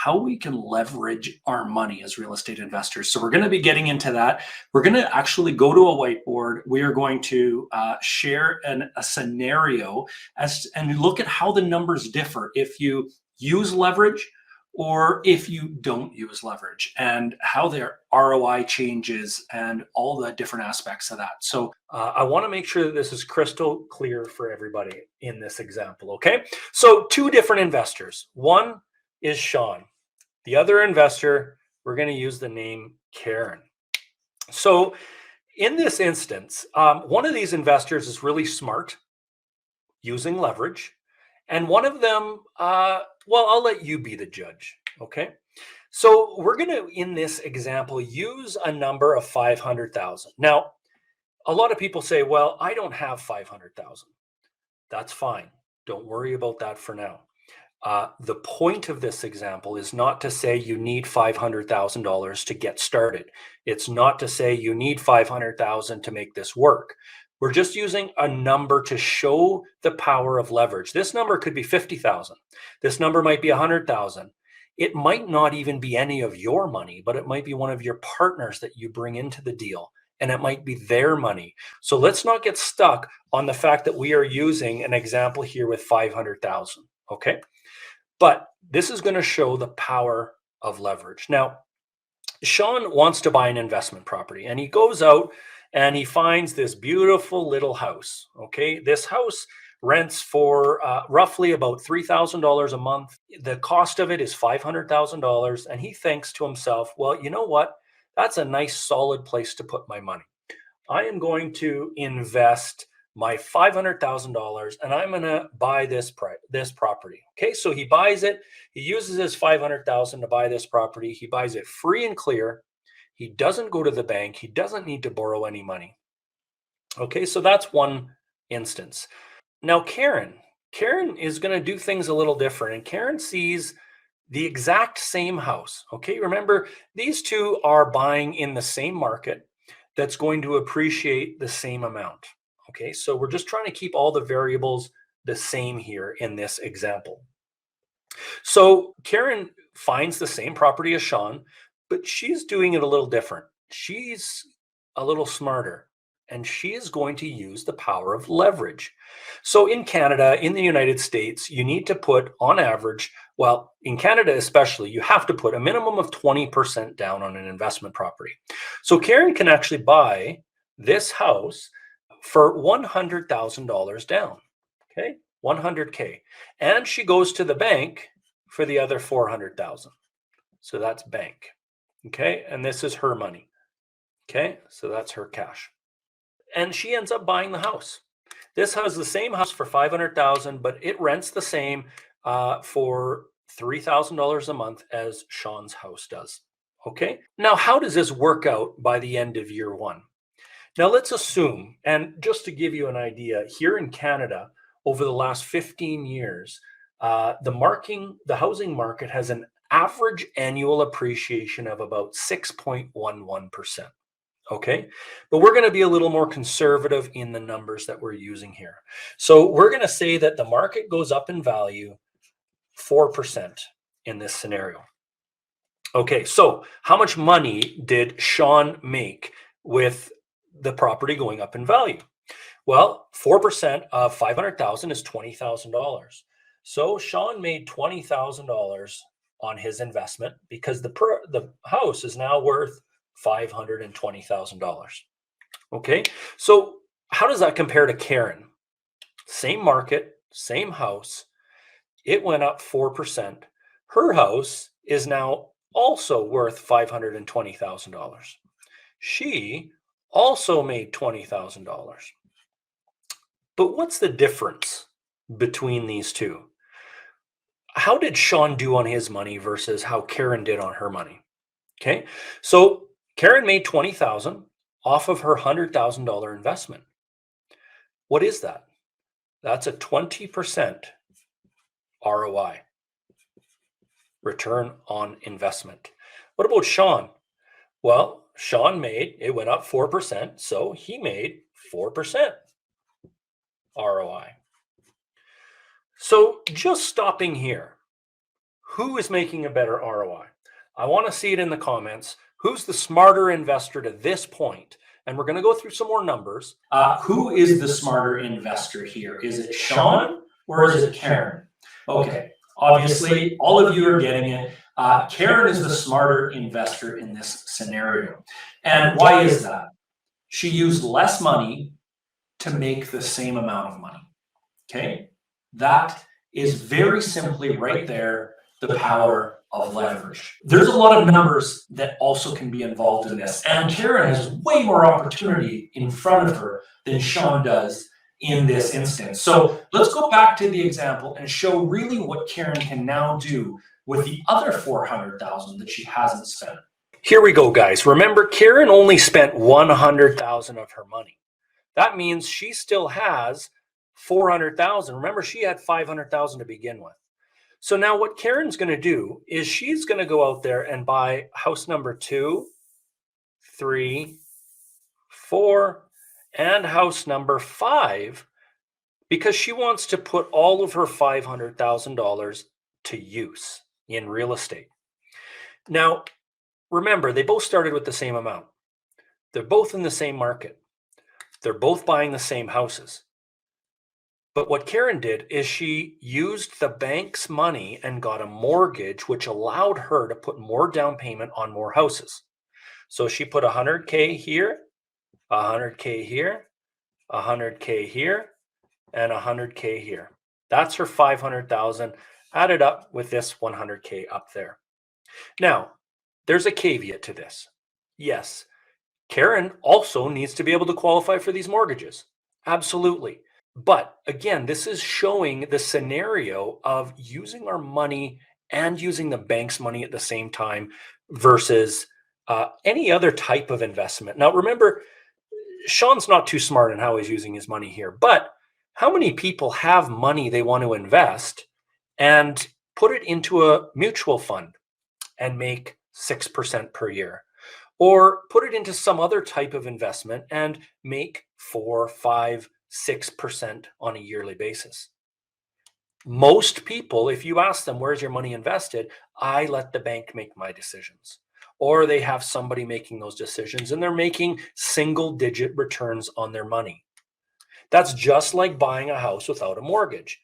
how we can leverage our money as real estate investors. So we're going to be getting into that. We're going to actually go to a whiteboard. We are going to share a scenario and look at how the numbers differ if you use leverage or if you don't use leverage, and how their ROI changes and all the different aspects of that. So I want to make sure that this is crystal clear for everybody in this example, okay? So two different investors. One is Sean. The other investor, we're going to use the name Karen. So in this instance, one of these investors is really smart using leverage. And one of them, well, I'll let you be the judge, okay? So we're going to, in this example, use a number of 500,000. Now, a lot of people say, well, I don't have 500,000. That's fine. Don't worry about that for now. The point of this example is not to say you need $500,000 to get started. It's not to say you need 500,000 to make this work. We're just using a number to show the power of leverage. This number could be 50,000. This number might be 100,000. It might not even be any of your money, but it might be one of your partners that you bring into the deal, and it might be their money. So let's not get stuck on the fact that we are using an example here with 500,000, okay? But this is going to show the power of leverage. Now, Sean wants to buy an investment property, and he goes out and he finds this beautiful little house. Okay, this house rents for roughly about $3,000 a month. The cost of it is $500,000, and he thinks to himself, well, you know what? That's a nice solid place to put my money. I am going to invest my $500,000 and I'm going to buy this property. Okay, so he buys it. He uses his $500,000 to buy this property. He buys it free and clear. He doesn't go to the bank. He doesn't need to borrow any money. Okay, so that's one instance. Now, Karen is going to do things a little different, and Karen sees the exact same house. Okay, remember, these two are buying in the same market that's going to appreciate the same amount. Okay, so we're just trying to keep all the variables the same here in this example. So Karen finds the same property as Sean, but she's doing it a little different. She's a little smarter, and she is going to use the power of leverage. So in Canada, in the United States, you need to put on average, well, in Canada especially, you have to put a minimum of 20% down on an investment property. So Karen can actually buy this house for $100,000 down, okay, 100K. And she goes to the bank for the other 400,000. So that's bank, okay? And this is her money, okay? So that's her cash. And she ends up buying the house. This has the same house for 500,000, but it rents the same for $3,000 a month as Sean's house does, okay? Now, how does this work out by the end of year one? Now, let's assume, and just to give you an idea, here in Canada, over the last 15 years, the housing market has an average annual appreciation of about 6.11%. Okay, but we're going to be a little more conservative in the numbers that we're using here. So we're going to say that the market goes up in value 4% in this scenario. Okay, so how much money did Sean make with the property going up in value? Well, 4% of 500,000 is $20,000. So Sean made $20,000 on his investment because the house is now worth $520,000. Okay, so how does that compare to Karen? Same market, same house. It went up 4%. Her house is now also worth $520,000. She also made $20,000. But what's the difference between these two? How did Sean do on his money versus how Karen did on her money? Okay, so Karen made $20,000 off of her $100,000 investment. What is that? That's a 20% ROI, return on investment. What about Sean? Well, Sean it went up 4%, so he made 4% ROI. So just stopping here, Who is making a better ROI? I want to see it in the comments. Who's the smarter investor to this point? And we're going to go through some more numbers. Who is the smarter investor here? Is it Sean or is it Karen? Okay, obviously, all of you are getting it. Karen is the smarter investor in this scenario. And why is that? She used less money to make the same amount of money. Okay, that is very simply right there the power of leverage. There's a lot of numbers that also can be involved in this, and Karen has way more opportunity in front of her than Sean does in this instance. So let's go back to the example and show really what Karen can now do with the other $400,000 that she hasn't spent. Here we go, guys. Remember, Karen only spent $100,000 of her money. That means she still has $400,000. Remember, she had $500,000 to begin with. So now what Karen's going to do is she's going to go out there and buy house number 2, 3, 4, and house number 5 because she wants to put all of her $500,000 to use in real estate. Now, remember, they both started with the same amount. They're both in the same market. They're both buying the same houses. But what Karen did is she used the bank's money and got a mortgage, which allowed her to put more down payment on more houses. So she put $100K here, $100K here, $100K here, and $100K here. That's her $500,000 added up with this $100K up there. Now, there's a caveat to this. Yes, Karen also needs to be able to qualify for these mortgages. Absolutely. But again, this is showing the scenario of using our money and using the bank's money at the same time versus any other type of investment. Now, remember, Sean's not too smart in how he's using his money here, but how many people have money they want to invest and put it into a mutual fund and make 6% per year? Or put it into some other type of investment and make 4, 5, 6% on a yearly basis. Most people, if you ask them, where's your money invested? I let the bank make my decisions. Or they have somebody making those decisions and they're making single-digit returns on their money. That's just like buying a house without a mortgage.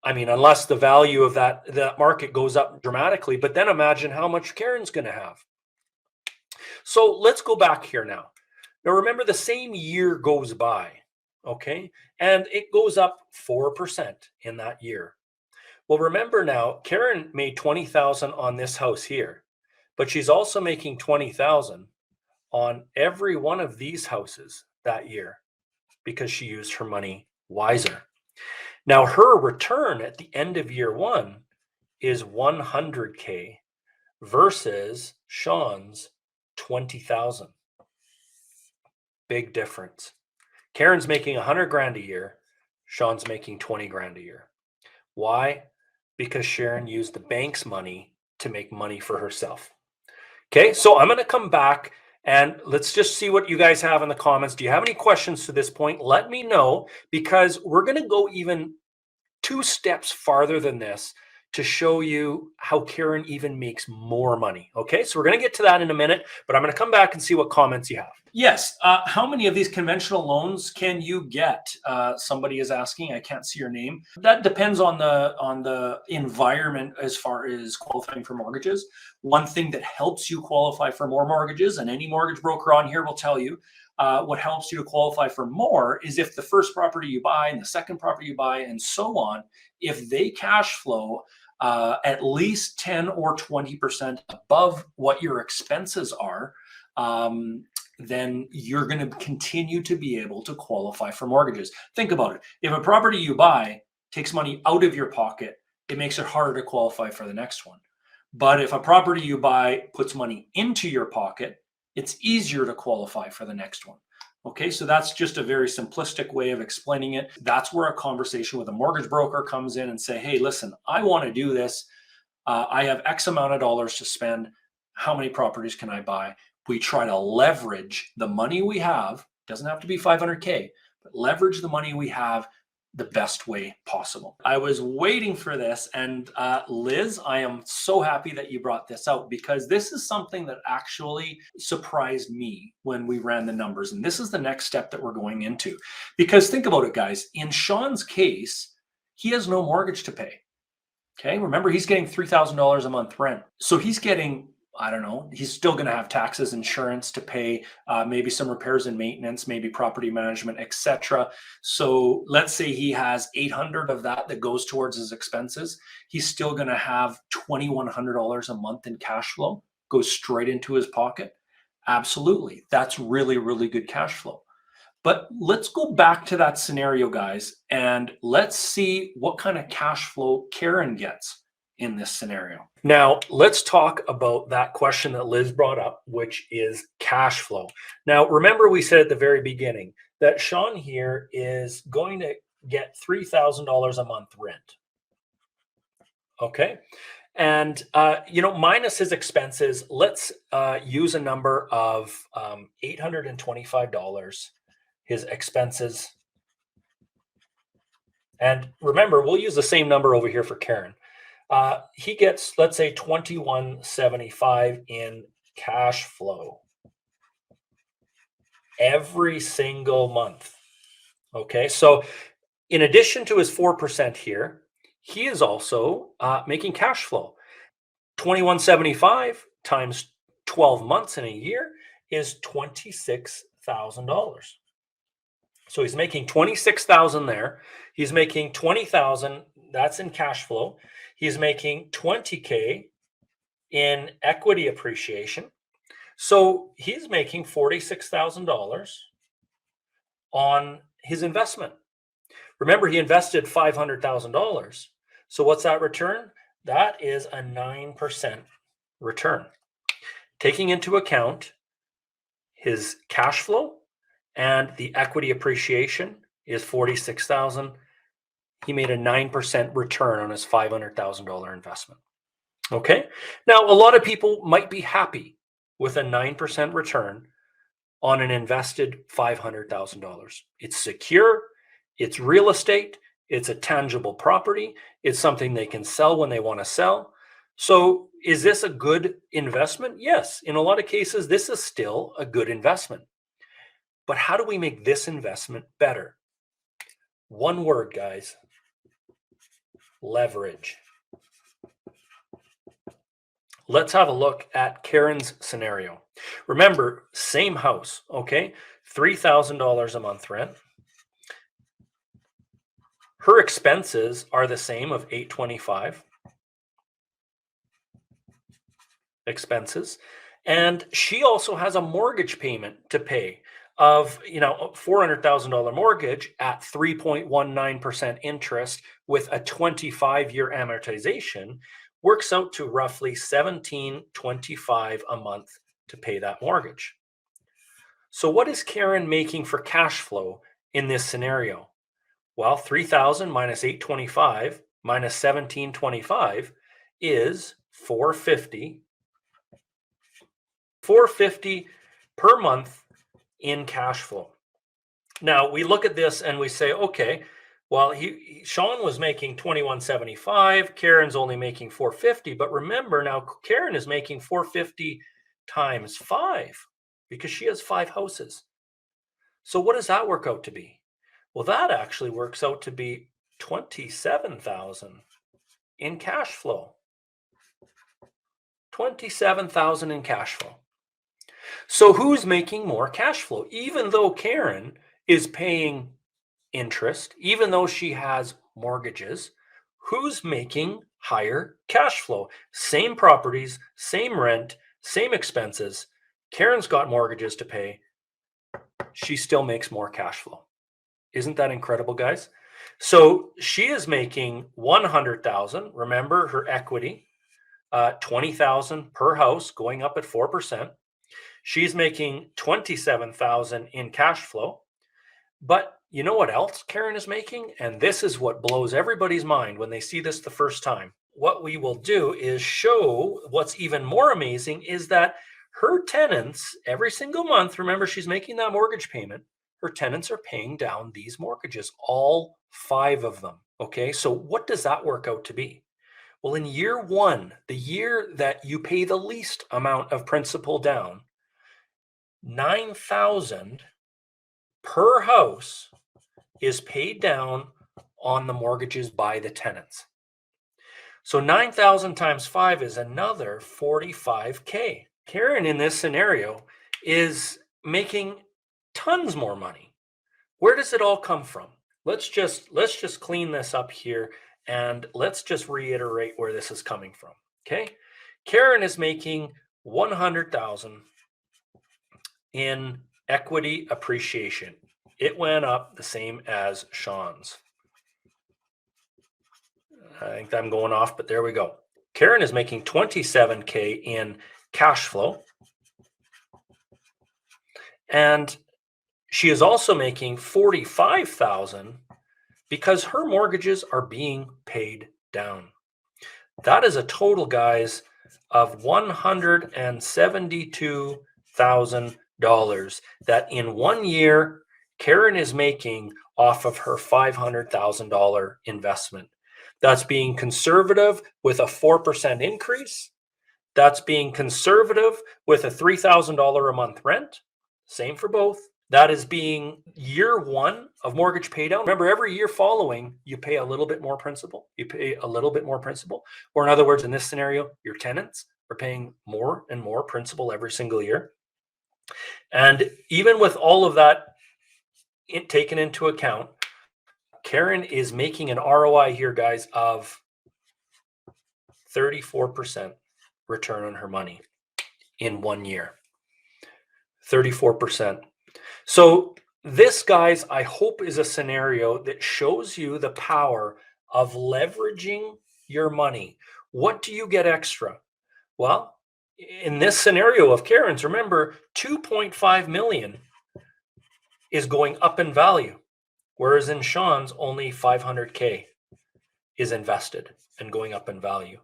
I mean, unless the value of that market goes up dramatically, but then imagine how much Karen's going to have. So let's go back here now. Now, remember, the same year goes by. Okay, and it goes up 4% in that year. Well, remember now, Karen made $20,000 on this house here, but she's also making $20,000 on every one of these houses that year because she used her money wiser. Now, her return at the end of year 1 is $100K versus Sean's $20,000. Big difference. Karen's making $100,000 a year. Sean's making $20,000 a year. Why? Because Sharon used the bank's money to make money for herself. Okay, so I'm going to come back and let's just see what you guys have in the comments. Do you have any questions to this point? Let me know, because we're going to go even 2 steps farther than this to show you how Karen even makes more money. Okay, so we're going to get to that in a minute, but I'm going to come back and see what comments you have. Yes. How many of these conventional loans can you get? Somebody is asking. I can't see your name. That depends on the environment as far as qualifying for mortgages. One thing that helps you qualify for more mortgages, and any mortgage broker on here will tell you, what helps you to qualify for more is if the first property you buy and the second property you buy and so on, if they cash flow at least 10 or 20% above what your expenses are, then you're going to continue to be able to qualify for mortgages. Think about it. If a property you buy takes money out of your pocket, it makes it harder to qualify for the next one. But if a property you buy puts money into your pocket, it's easier to qualify for the next one. Okay, so that's just a very simplistic way of explaining it. That's where a conversation with a mortgage broker comes in and say, hey, listen, I want to do this. I have X amount of dollars to spend. How many properties can I buy? We try to leverage the money we have. Doesn't have to be 500K, but leverage the money we have, the best way possible. I was waiting for this, and Liz, I am so happy that you brought this out, because this is something that actually surprised me when we ran the numbers, and this is the next step that we're going into. Because think about it, guys. In Sean's case, he has no mortgage to pay. Okay, remember, he's getting $3,000 a month rent. So he's getting, I don't know, he's still going to have taxes, insurance to pay, maybe some repairs and maintenance, maybe property management, etc. So let's say he has 800 of that goes towards his expenses. He's still going to have $2,100 a month in cash flow, goes straight into his pocket. Absolutely. That's really, really good cash flow. But let's go back to that scenario, guys, and let's see what kind of cash flow Karen gets in this scenario. Now, let's talk about that question that Liz brought up, which is cash flow. Now, remember, we said at the very beginning that Sean here is going to get $3,000 a month rent. Okay. And, minus his expenses, let's use a number of $825, his expenses. And remember, we'll use the same number over here for Karen. He gets, let's say, $2,175 in cash flow every single month. Okay, so in addition to his 4% here, he is also making cash flow. $2,175 times 12 months in a year is $26,000. So he's making $26,000 there. He's making $20,000. That's in cash flow. He's making $20K in equity appreciation. So he's making $46,000 on his investment. Remember, he invested $500,000. So what's that return? That is a 9% return. Taking into account his cash flow and the equity appreciation is $46,000. He made a 9% return on his $500,000 investment. Okay. Now, a lot of people might be happy with a 9% return on an invested $500,000. It's secure. It's real estate. It's a tangible property. It's something they can sell when they want to sell. So is this a good investment? Yes. In a lot of cases, this is still a good investment. But how do we make this investment better? One word, guys. Leverage. Let's have a look at Karen's scenario. Remember, same house, okay? $3,000 a month rent. Her expenses are the same of $825 expenses. And she also has a mortgage payment to pay of, $400,000 mortgage at 3.19% interest with a 25-year amortization works out to roughly $1,725 a month to pay that mortgage. So what is Karen making for cash flow in this scenario? Well, $3,000 minus $825 minus $1,725 is $450. $450 per month in cash flow. Now we look at this and we say, okay, well, Sean was making $2,175. Karen's only making $450. But remember, now Karen is making $450 times 5 because she has 5 houses. So what does that work out to be? Well, that actually works out to be $27,000 in cash flow. $27,000 in cash flow. So who's making more cash flow? Even though Karen is paying interest, even though she has mortgages, who's making higher cash flow? Same properties, same rent, same expenses. Karen's got mortgages to pay. She still makes more cash flow. Isn't that incredible, guys? So she is making $100,000. Remember her equity, $20,000 per house, going up at 4%. She's making $27,000 in cash flow. But you know what else Karen is making? And this is what blows everybody's mind when they see this the first time. What we will do is show what's even more amazing is that her tenants every single month, remember she's making that mortgage payment, her tenants are paying down these mortgages, all 5 of them. Okay, so what does that work out to be? Well, in year 1, the year that you pay the least amount of principal down, $9,000 per house is paid down on the mortgages by the tenants. So 9,000 times 5 is another $45K. Karen in this scenario is making tons more money. Where does it all come from? Let's just clean this up here and let's just reiterate where this is coming from. Okay? Karen is making $100,000 in equity appreciation. It went up the same as Sean's. I think I'm going off, but there we go. Karen is making $27K in cash flow. And she is also making $45,000 because her mortgages are being paid down. That is a total, guys, of $172,000 that in 1 year Karen is making off of her $500,000 investment. That's being conservative with a 4% increase. That's being conservative with a $3,000 a month rent. Same for both. That is being year 1 of mortgage paydown. Remember, every year following, you pay a little bit more principal. You pay a little bit more principal. Or in other words, in this scenario, your tenants are paying more and more principal every single year. And even with all of that taken into account, Karen is making an ROI here, guys, of 34% return on her money in 1 year. 34%. So this, guys, I hope is a scenario that shows you the power of leveraging your money. What do you get extra? Well, in this scenario of Karen's, remember, $2.5 million is going up in value. Whereas in Sean's, only $500K is invested and going up in value.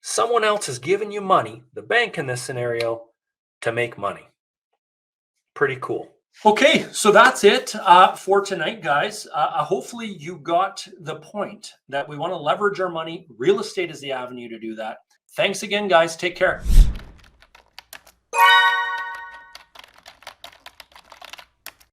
Someone else is giving you money, the bank in this scenario, to make money. Pretty cool. Okay, so that's it for tonight, guys. Hopefully you got the point that we want to leverage our money. Real estate is the avenue to do that. Thanks again, guys. Take care.